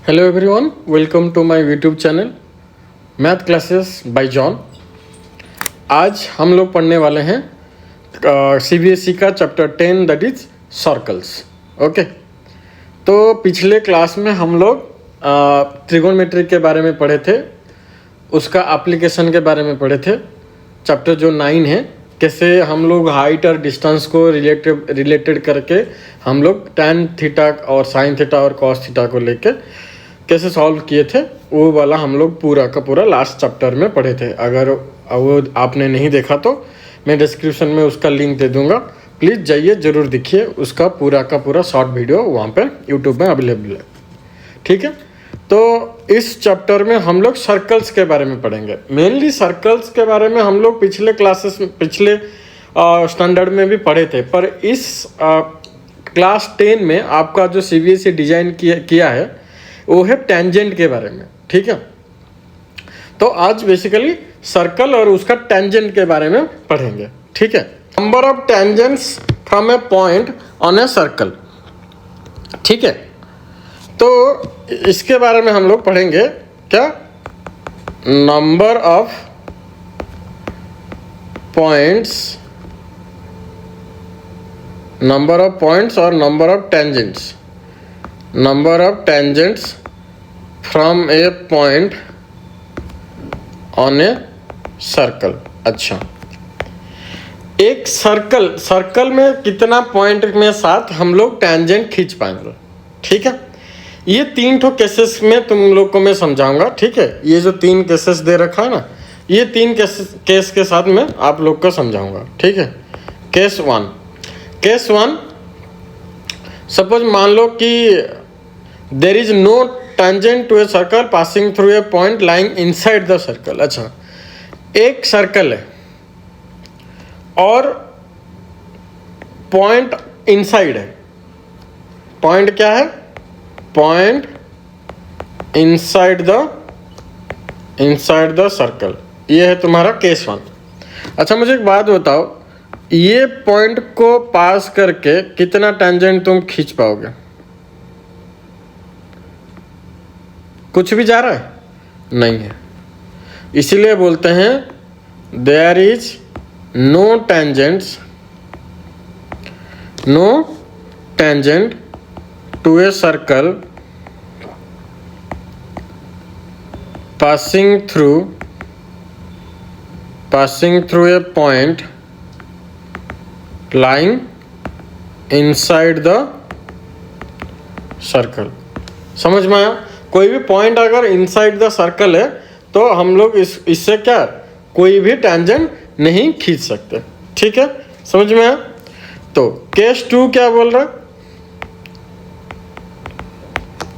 Hello everyone, welcome to my YouTube channel math classes by John. आज हम लोग पढ़ने वाले हैं सीबीएसई का chapter 10 that is circles. Okay, तो पिछले क्लास में हम लोग ट्रिगोनोमेट्री के बारे में पढ़े थे, उसका एप्लीकेशन के बारे में पढ़े थे। चैप्टर जो 9 है, कैसे हम लोग हाइट और डिस्टेंस को रिलेटेड करके हम लोग tan थीटा और sin थीटा और cos थीटा को लेके कैसे सॉल्व किए थे, वो वाला हम लोग पूरा का पूरा लास्ट चैप्टर में पढ़े थे। अगर वो आपने नहीं देखा तो मैं डिस्क्रिप्शन में उसका लिंक दे दूंगा, प्लीज़ जाइए ज़रूर देखिए। उसका पूरा का पूरा शॉर्ट वीडियो वहाँ पे यूट्यूब में अवेलेबल है। ठीक है, तो इस चैप्टर में हम लोग सर्कल्स के बारे में पढ़ेंगे। मेनली सर्कल्स के बारे में हम लोग पिछले क्लासेस में, पिछले स्टैंडर्ड में भी पढ़े थे, पर इस क्लास 10 में आपका जो सीबीएसई डिजाइन किया है वो है टेंजेंट के बारे में। ठीक है, तो आज बेसिकली सर्कल और उसका टेंजेंट के बारे में पढ़ेंगे। ठीक है, number of tangents from A point on a circle. ठीक है, तो इसके बारे में हम लोग पढ़ेंगे क्या, नंबर ऑफ पॉइंट्स और number of tangents, number of tangents from A point on a circle. अच्छा, एक सर्कल में कितना पॉइंट में साथ हम लोग टेंजेंट खींच पाएंगे। ठीक है, ये 3 ठो केसेस में तुम लोग को मैं समझाऊंगा। ठीक है, ये जो 3 केसेस दे रखा है ना, ये 3 केस के साथ मैं आप लोग को समझाऊंगा। ठीक है, केस वन, सपोज मान लो कि there is no tangent to a circle passing through a point lying inside the circle. अच्छा, एक सर्कल है और पॉइंट इनसाइड है। पॉइंट क्या है? Point inside the circle. ये है तुम्हारा केस 1। अच्छा, मुझे एक बात बताओ, ये पॉइंट को पास करके कितना टेंजेंट तुम खींच पाओगे? कुछ भी जा रहा है? नहीं है। इसीलिए बोलते हैं there is no tangent to a circle passing through a point lying inside the circle। समझ में आया? कोई भी पॉइंट अगर इनसाइड द सर्कल है तो हम लोग इससे क्या कोई भी टेंजेंट नहीं खींच सकते। ठीक है, समझ में आया? तो केस 2 क्या बोल रहा है?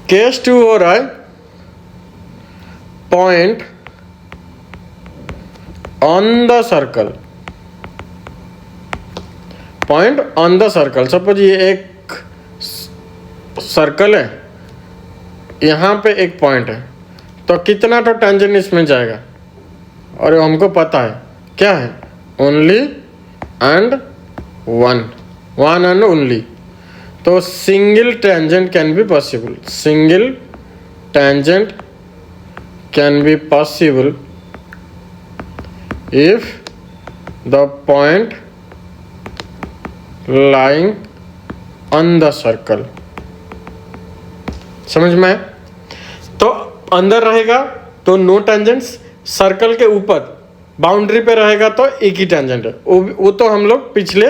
केस 2 हो रहा है point on the circle. Point on the circle, suppose ये एक सर्कल है, यहाँ पे एक पॉइंट है, तो कितना तो टेंजेंट इसमें जाएगा? और हमको पता है क्या है, only and one and only. तो single tangent can be possible, single tangent can be possible if the point lying on the circle। समझ में? तो अंदर रहेगा तो नो टेंजेंट्स, सर्कल के ऊपर बाउंड्री पे रहेगा तो एक ही टेंजेंट है। वो तो हम लोग पिछले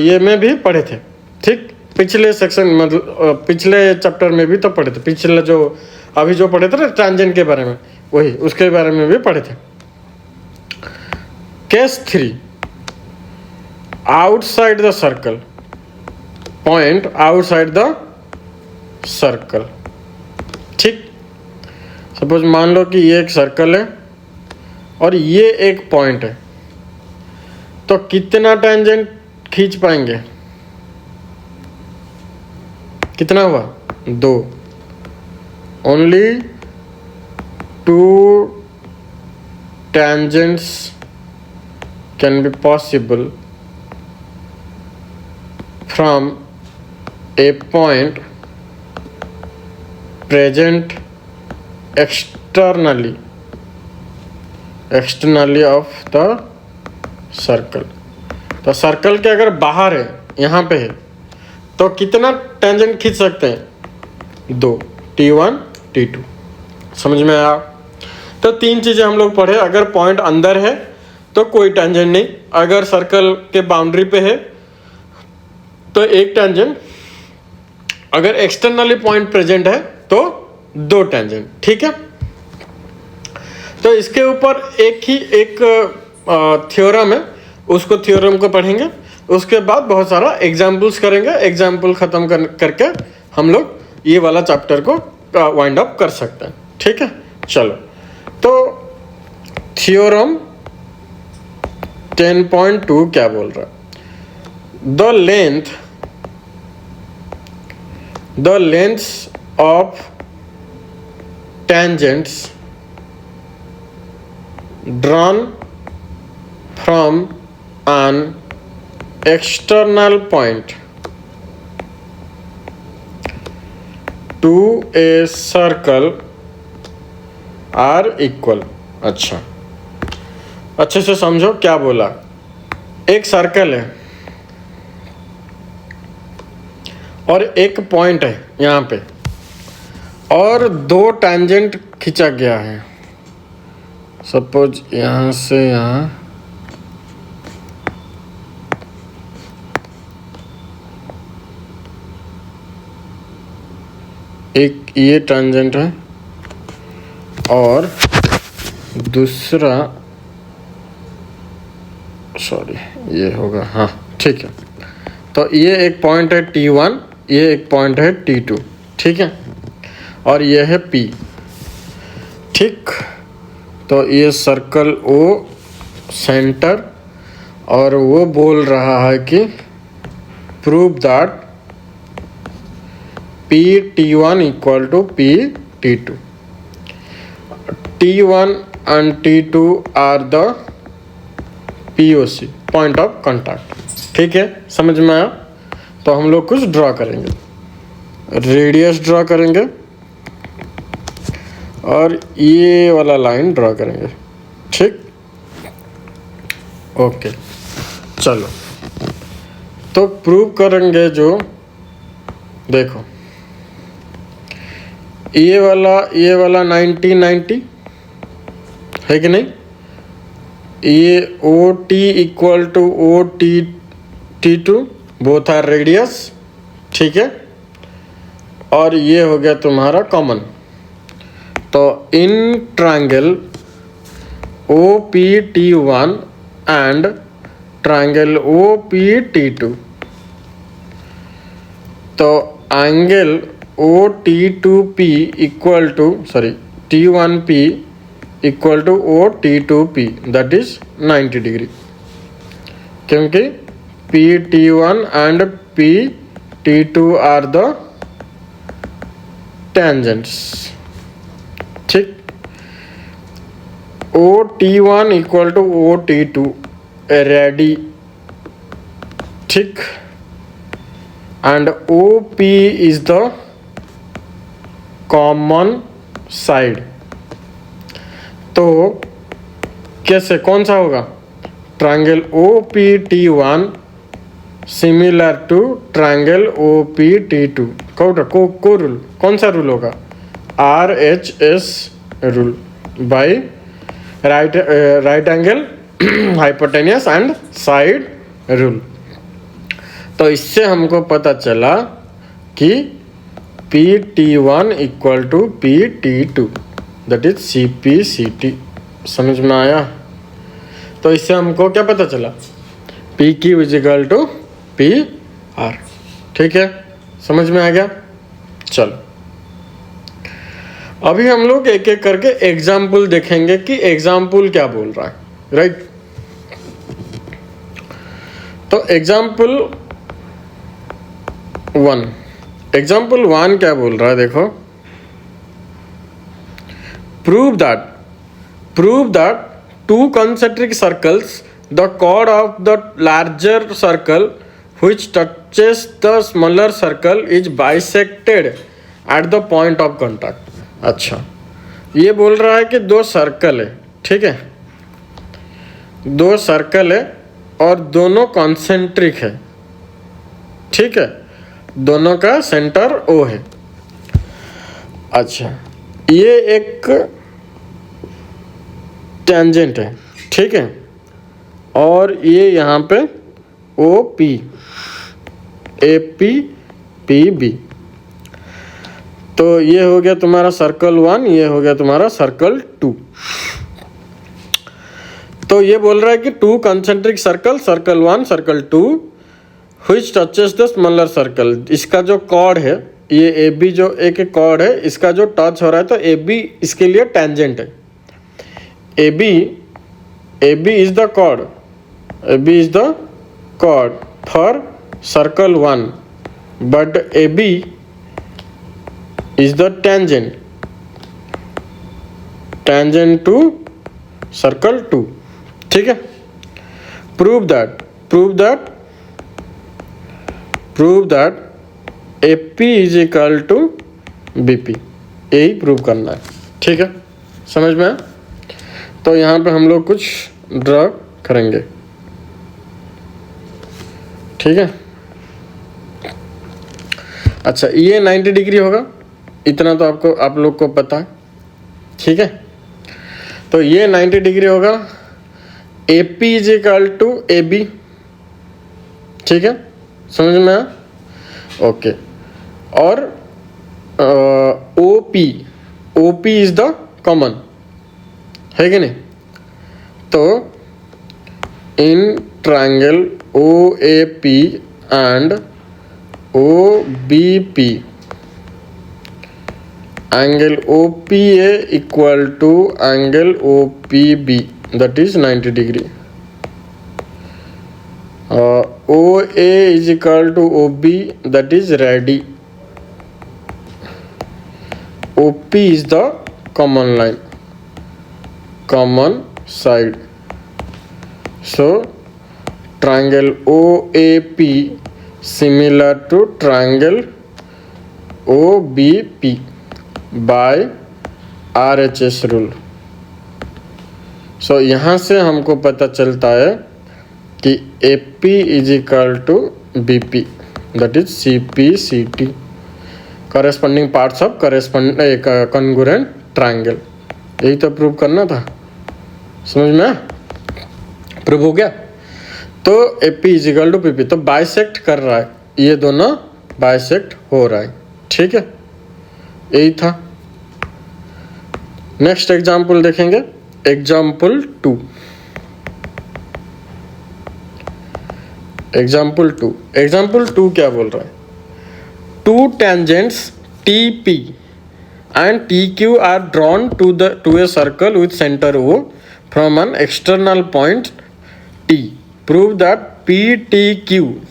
ये में भी पढ़े थे। ठीक, पिछले सेक्शन मतलब पिछले चैप्टर में भी तो पढ़े थे। पिछले जो अभी जो पढ़े थे ना टेंजेंट के बारे में, वही उसके बारे में भी पढ़े थे। Case 3, outside the circle, point outside the circle. ठीक, सपोज मान लो कि ये एक सर्कल है और ये एक पॉइंट है, तो कितना टेंजेंट खींच पाएंगे? कितना हुआ? 2। Only 2 tangents can be possible from a point present externally of the circle. तो सर्कल के अगर बाहर है, यहाँ पे है, तो कितना टेंजेंट खींच सकते हैं? 2, T1 T2। समझ में आया? तो 3 चीज़ें हम लोग पढ़े। अगर पॉइंट अंदर है तो कोई टेंजेंट नहीं, अगर सर्कल के बाउंड्री पे है तो एक टेंजेंट, अगर एक्सटर्नली पॉइंट प्रेजेंट है तो 2 टेंजेंट। ठीक है, तो इसके ऊपर एक थ्योरम है, उसको थ्योरम को पढ़ेंगे, उसके बाद बहुत सारा एग्जाम्पल्स करेंगे। एग्जाम्पल खत्म करके हम लोग ये वाला चैप्टर को वाइंड अप कर सकते हैं। ठीक है, चलो। तो थ्योरम 10.2 क्या बोल रहा है? The length of tangents drawn from an external point to a circle are equal। अच्छा, अच्छे से समझो क्या बोला। एक सर्कल है और एक पॉइंट है यहाँ पे, और 2 टेंजेंट खींचा गया है। सपोज यहाँ से यहाँ, एक ये टेंजेंट है और दूसरा, सॉरी ये होगा, हाँ ठीक है। तो ये एक पॉइंट है T1, ये एक पॉइंट है T2। ठीक है, और ये है P। ठीक, तो ये सर्कल O सेंटर, और वो बोल रहा है कि prove that PT1 equal to PT2। T1 and T2 are the POC, point of contact. ठीक है, समझ में आया? तो हम लोग कुछ ड्रॉ करेंगे, रेडियस ड्रॉ करेंगे और ये वाला लाइन ड्रॉ करेंगे। ठीक, ओके, चलो। तो प्रूव करेंगे, जो देखो ये वाला 90 है कि नहीं? ये OT equal to OT2, both are radius. ठीक है, और ये हो गया तुम्हारा कॉमन। तो in triangle OPT1 and triangle OPT2, तो angle OT2P equal to, sorry T1P equal to OT2P, that is 90 degree, क्योंकि PT1 and PT2 are the tangents. ठीक, OT1 equal to OT2 ready. ठीक, and OP is the common side. तो कैसे, कौन सा होगा? Triangle OPT1 similar to triangle OPT2। को rule, कौन सा रूल होगा? RHS rule by right angle hypotenuse and side rule. तो इससे हमको पता चला कि PT1 equal to PT2, that is CP/CT। समझ में आया? तो इससे हमको क्या पता चला? PQ is equal to PR। ठीक है, समझ में आ गया? चलो, अभी हम लोग एक एक करके एग्जाम्पल देखेंगे कि एग्जाम्पल क्या बोल रहा है, राइट? तो एग्जाम्पल 1 क्या बोल रहा है, देखो। Prove that 2 concentric circles, the chord of the larger circle which touches the smaller circle is bisected at the point of contact. अच्छा, ये बोल रहा है कि दो सर्कल है, ठीक है, दो सर्कल है और दोनों कॉन्सेंट्रिक है, ठीक है, दोनों का सेंटर O है। अच्छा, ये एक टेंजेंट है, ठीक है, और ये यहाँ पे OP AP PB। तो ये हो गया तुम्हारा सर्कल 1, ये हो गया तुम्हारा सर्कल 2। तो ये बोल रहा है कि two concentric circle, circle 1 circle 2 which touches the smaller circle. इसका जो कॉर्ड है, ये AB जो एक कॉर्ड है, इसका जो टच हो रहा है तो AB इसके लिए टेंजेंट है। AB is the chord, AB is the chord for circle 1, but AB is the tangent to circle 2, ठीक है। prove that AP is equal to BP, यही प्रूव करना है, ठीक है, समझ में आया? तो यहाँ पे हम लोग कुछ ड्रॉ करेंगे, ठीक है। अच्छा, ये 90 डिग्री होगा, इतना तो आपको आप लोग को पता है, ठीक है। तो ये 90 डिग्री होगा, AP is equal to AB, ठीक है, समझ में आया? ओके, और OP इज द कॉमन, है कि नहीं? तो in triangle OAP and OBP, angle OPA equal to angle OPB, that is 90 degree. OA is equal to OB, that is radi. OP is the common line, common side. So triangle OAP similar to triangle OBP by RHS rule. So यहाँ से हमको पता चलता है कि AP is equal to BP, that is CP CT, corresponding parts of congruent triangle. यही तो prove करना था, समझ में प्रूव हो गया। तो AP is equal to PP, तो बाइसेक्ट कर रहा है, ये दोनों बाइसेक्ट हो रहा है, ठीक है, यही था। नेक्स्ट एग्जाम्पल देखेंगे, एग्जाम्पल 2। एग्जाम्पल 2 क्या बोल रहा है? To tangents TP and TQ are drawn to a circle with center O from an external point T. Prove that BTQ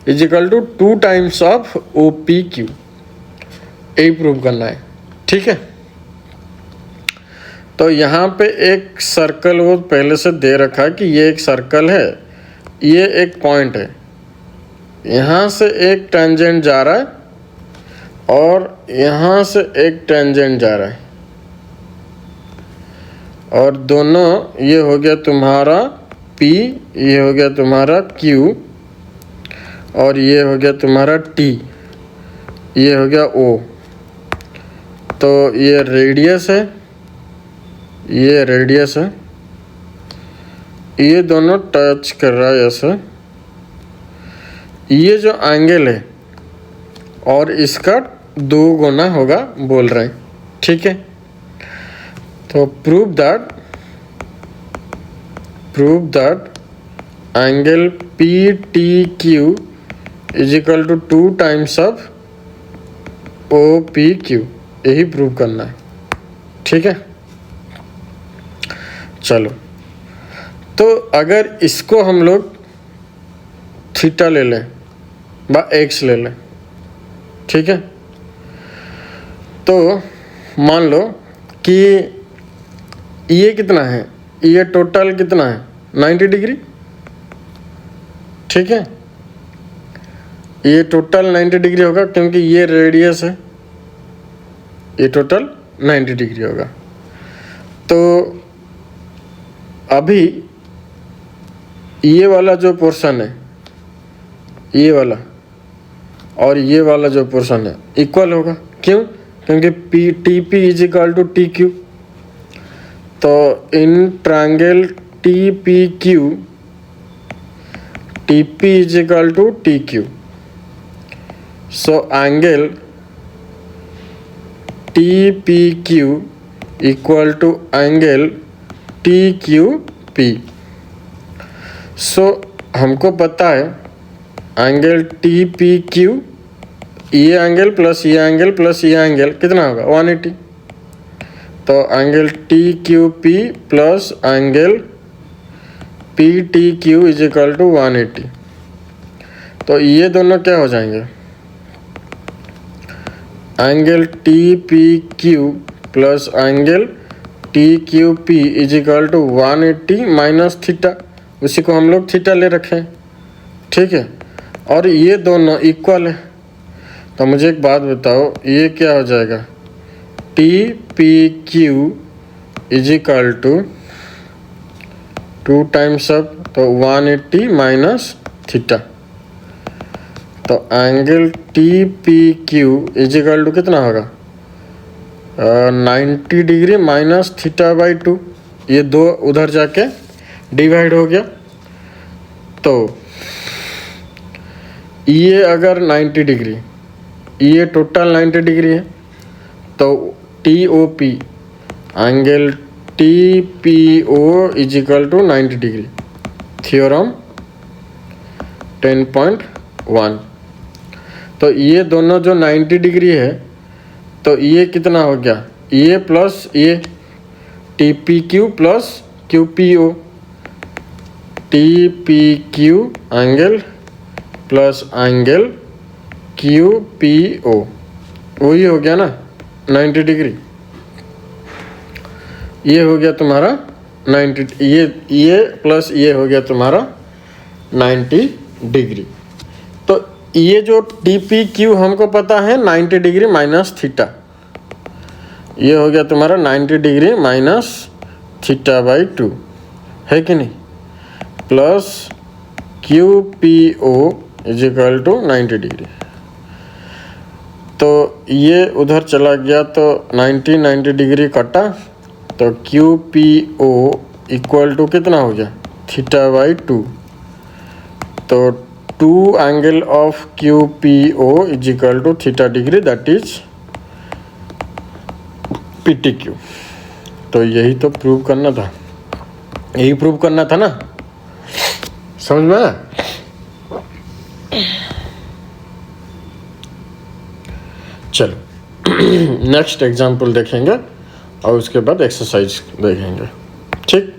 is equal to 2 times of OPQ. यही prove करना है, ठीक है। तो यहाँ पे एक सर्कल वो पहले से दे रखा है कि ये एक सर्कल है, ये एक पॉइंट है, यहाँ से एक टेंजेंट जा रहा है और यहाँ से एक टेंजेंट जा रहा है, और दोनों, ये हो गया तुम्हारा P, ये हो गया तुम्हारा Q, और ये हो गया तुम्हारा T, ये हो गया O। तो ये रेडियस है, ये रेडियस है, ये दोनों टच कर रहा है ऐसे, ये जो एंगल है और इसका 2 गुना होगा बोल रहे हैं, ठीक है। तो prove that angle PTQ is equal to 2 times of OPQ, यही प्रूव करना है, ठीक है। चलो, तो अगर इसको हम लोग थीटा ले लें व एक्स ले लें, ठीक है, तो मान लो कि ये कितना है, ये टोटल कितना है 90 डिग्री, ठीक है। ये टोटल 90 डिग्री होगा क्योंकि ये रेडियस है, ये टोटल 90 डिग्री होगा। तो अभी ये वाला जो पोर्शन है, ये वाला और ये वाला जो पोर्शन है इक्वल होगा। क्यों? क्योंकि P T P is equal to T Q. तो in triangle T P Q, T P is equal to T Q. So angle T P Q equal to angle T Q P. So हमको पता है angle T P Q, ये angle plus ये angle plus ये angle कितना होगा 180। तो angle T Q P plus angle P T Q is equal to 180। तो ये दोनों क्या हो जाएंगे, angle T P Q plus angle T Q P is equal to 180 minus theta, उसी को हम लोग थीटा ले रखे हैं, ठीक है। और ये दोनों इक्वल है। तो मुझे एक बात बताओ, ये क्या हो जाएगा, T P Q is equal to 2 times up, तो 180 माइनस थीटा। तो angle T P Q is equal to कितना होगा 90 डिग्री माइनस थीटा बाई 2। ये दो उधर जाके डिवाइड हो गया। तो ये अगर 90 डिग्री, ये टोटल 90 डिग्री है, तो T O P angle T P O is equal to 90 degree, theorem 10.1। तो ये दोनों जो 90 डिग्री है, तो ये कितना हो गया, ये प्लस ये T P Q plus Q P O, T P Q angle plus angle Q P O, वही हो गया ना 90 डिग्री। ये हो गया तुम्हारा 90, ये प्लस ये हो गया तुम्हारा 90 डिग्री। तो ये जो टी पी क्यू हमको पता है 90 डिग्री माइनस थीटा, ये हो गया तुम्हारा 90 डिग्री माइनस थीटा बाई 2, है कि नहीं, plus Q P O is equal to 90 degree. तो ये उधर चला गया तो 90 डिग्री कटा, तो Q P O equal to कितना हो गया थीटा बाई 2। तो 2 angle of Q P O is equal to theta degree, that is P T Q. तो यही तो प्रूव करना था, यही प्रूव करना था ना, समझ में आया? चलो नेक्स्ट एग्जाम्पल देखेंगे और उसके बाद एक्सरसाइज देखेंगे, ठीक।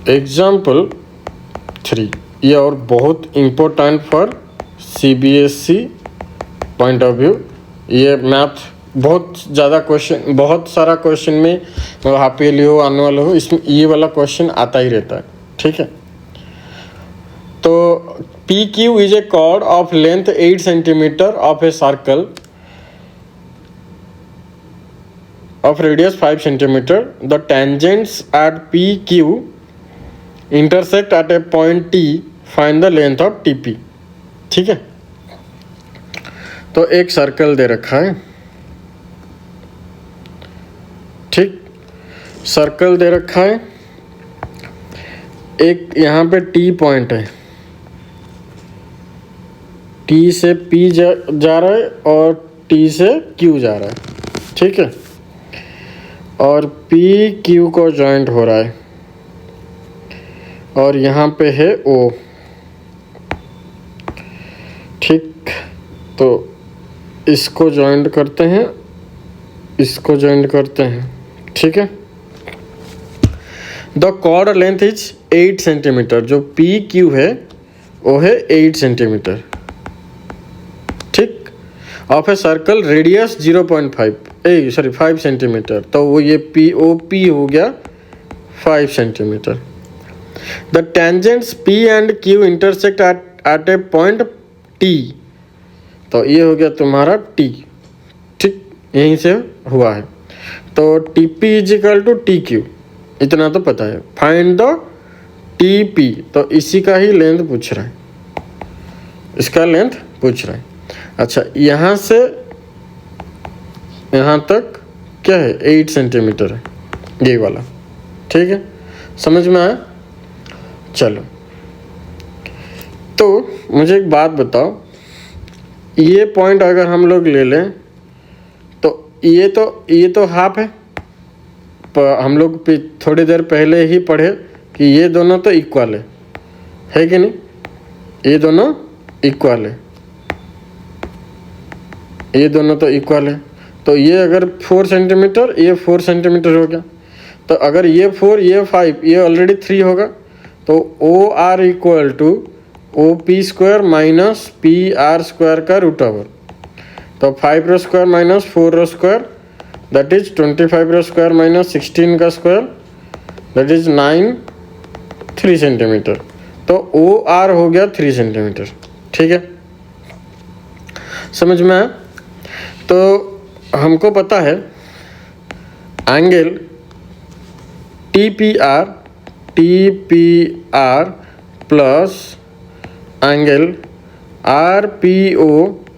एग्जाम्पल 3, ये और बहुत important for CBSE point of view. ये मैथ बहुत ज़्यादा क्वेश्चन, बहुत सारा क्वेश्चन में हाफ ईयरली हो एनुअल हो, इसमें ये वाला क्वेश्चन आता ही रहता है, ठीक है। तो P Q is a chord of length 8 centimetre of a circle of radius 5 centimeter. The tangents at PQ intersect at a point T. Find the length of TP. ठीक है, तो एक सर्कल दे रखा है, ठीक, सर्कल दे रखा है, एक यहाँ पे T पॉइंट है, T से P जा रहा है और T से Q जा रहा है, ठीक है, और पी क्यू को जॉइंट हो रहा है और यहाँ पे है O, ठीक। तो इसको जॉइंट करते हैं, इसको जॉइंट करते हैं, ठीक है। The chord length is 8 centimetre, जो पी क्यू है वो है 8 सेंटीमीटर, ठीक, of a circle radius 5 centimetre. तो वो ये पी ओ पी हो गया 5 centimetre. The tangents P and Q intersect at at a point T, तो ये हो गया तुम्हारा टी, ठीक, यहीं से हुआ है। तो T P is equal to T Q, इतना तो पता है। फाइंड द टी पी, तो इसी का ही लेंथ पूछ रहा है, इसका लेंथ पूछ रहा है। अच्छा, यहाँ से यहाँ तक क्या है 8 सेंटीमीटर है ये वाला, ठीक है, समझ में आया। चलो, तो मुझे एक बात बताओ, ये पॉइंट अगर हम लोग ले लें तो ये तो हाफ है, पर हम लोग थोड़ी देर पहले ही पढ़े कि ये दोनों तो इक्वल है कि नहीं, ये दोनों इक्वल है, ये दोनों तो इक्वल है। तो ये अगर 4 सेंटीमीटर, ये 4 सेंटीमीटर हो गया, तो अगर ये 4 ये 5 ये ऑलरेडी 3 होगा, तो O R equal to O P square minus P R square का रूट ओवर, तो 5 rho square minus 4 rho square that is 25 rho square minus 16 का स्क्वायर दैट इज 3 सेंटीमीटर। तो ओ आर हो गया 3 सेंटीमीटर, ठीक है, समझ में आया। तो हमको पता है angle T P R plus angle R P O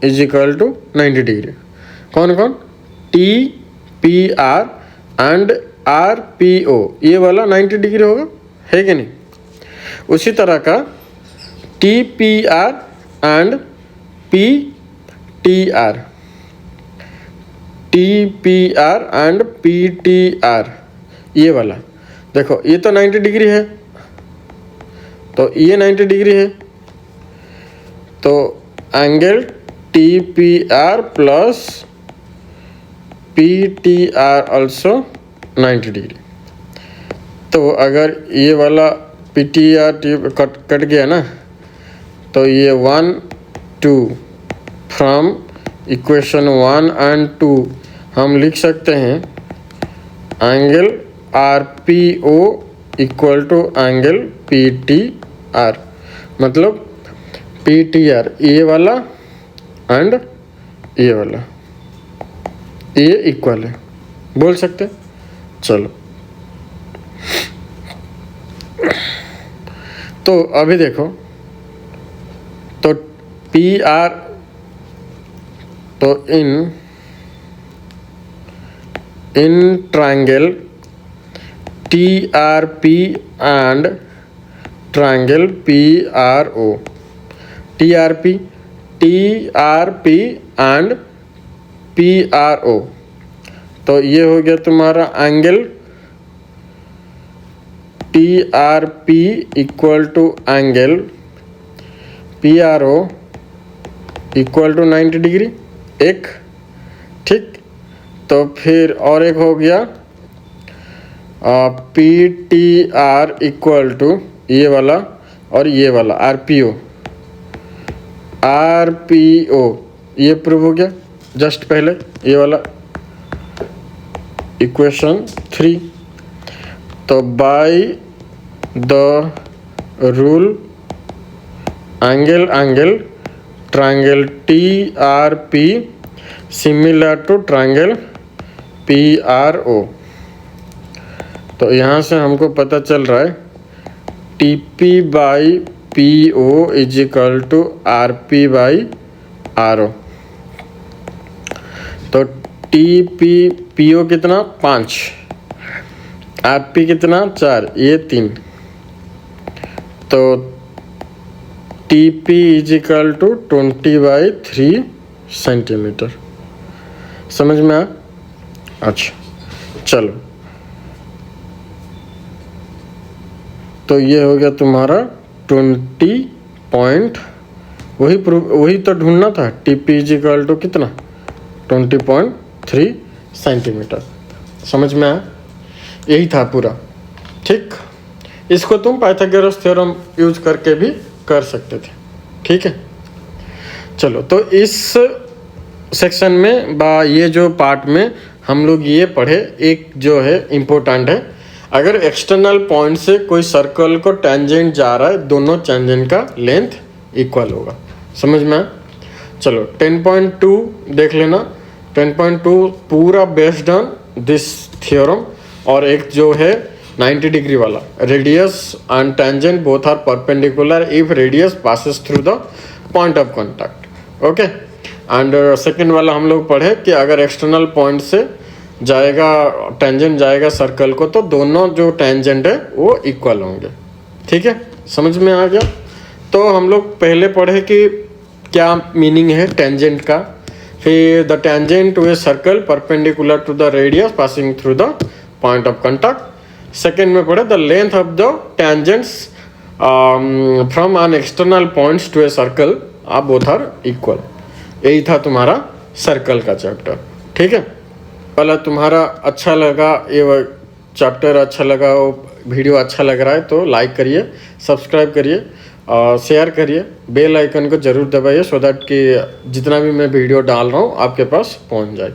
is equal to 90 degree. कौन कौन? T P R and R P O, ये वाला 90 डिग्री होगा, है कि नहीं। उसी तरह का T P R and P T are, T P R and P T R, ये वाला देखो, ये तो 90 डिग्री है, तो ये 90 डिग्री है, तो angle T P R plus P T are also 90 degree. तो अगर ये वाला पी टी आर कट गया ना, तो ये 1 2 फ्रॉम इक्वेशन 1 एंड 2 हम लिख सकते हैं angle R P O equal to angle P T R, मतलब पी टी आर ये वाला एंड ये वाला, ये इक्वल है, बोल सकते। चलो, तो अभी देखो, तो पी आर, तो in triangle T R P and triangle P R O, T R P and P R O, तो ये हो गया तुम्हारा angle T R P equal to angle P R O equal to 90 degree एक, ठीक। तो फिर और एक हो गया P T R equal to ये वाला और ये वाला आर पी ओ, ये प्रूव हो गया जस्ट पहले, ये वाला इक्वेशन 3। तो by the rule angle triangle T R P similar to triangle P R O, तो यहाँ से हमको पता चल रहा है T P by P O is equal to R P by R O. तो टी पी ओ कितना 5, आर पी कितना 4, ये 3, तो T P is equal to 20/3 centimetre. समझ में आ? अच्छा, चलो, तो ये हो गया तुम्हारा 20 पॉइंट, वही तो ढूंढना था, T P is equal to कितना 20.3 सेंटीमीटर। समझ में आया? यही था पूरा, ठीक। इसको तुम पाइथागोरस थ्योरम यूज करके भी कर सकते थे, ठीक है। चलो, तो इस सेक्शन में ये जो पार्ट में हम लोग ये पढ़े, एक जो है इम्पोर्टेंट है, अगर एक्सटर्नल पॉइंट से कोई सर्कल को टेंजेंट जा रहा है, दोनों टेंजेंट का लेंथ इक्वल होगा। समझ में आया? चलो 10.2 देख लेना। 10.2 पूरा बेस्ड ऑन दिस थ्योरम, और एक जो है 90 डिग्री वाला, radius and tangent both are perpendicular if radius passes through the point of contact. Okay, and second वाला हम लोग पढ़े कि अगर एक्सटर्नल पॉइंट से जाएगा टेंजेंट जाएगा सर्कल को, तो दोनों जो टेंजेंट है वो इक्वल होंगे। ठीक है, समझ में आ गया? तो हम लोग पहले पढ़े कि क्या मीनिंग है टेंजेंट का, फिर the tangent to a circle perpendicular to the radius passing through the point of contact. Second में पढ़े the length of the tangents from an external points to a circle आप बोथ आर इक्वल। यही था तुम्हारा circle का chapter. ठीक है, पहला तुम्हारा अच्छा लगा, ये चैप्टर अच्छा लगा, वो वीडियो अच्छा लग रहा है तो लाइक करिए, सब्सक्राइब करिए और शेयर करिए, बेल आइकन को ज़रूर दबाइए सो दैट कि जितना भी मैं वीडियो डाल रहा हूँ आपके पास पहुँच जाए।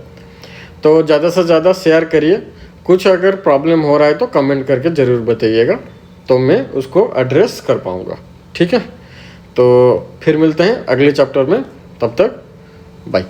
तो ज़्यादा से ज़्यादा शेयर करिए। कुछ अगर प्रॉब्लम हो रहा है तो कमेंट करके ज़रूर बताइएगा, तो मैं उसको एड्रेस कर पाऊँगा। ठीक है, तो फिर मिलते हैं अगले चैप्टर में, तब तक बाय।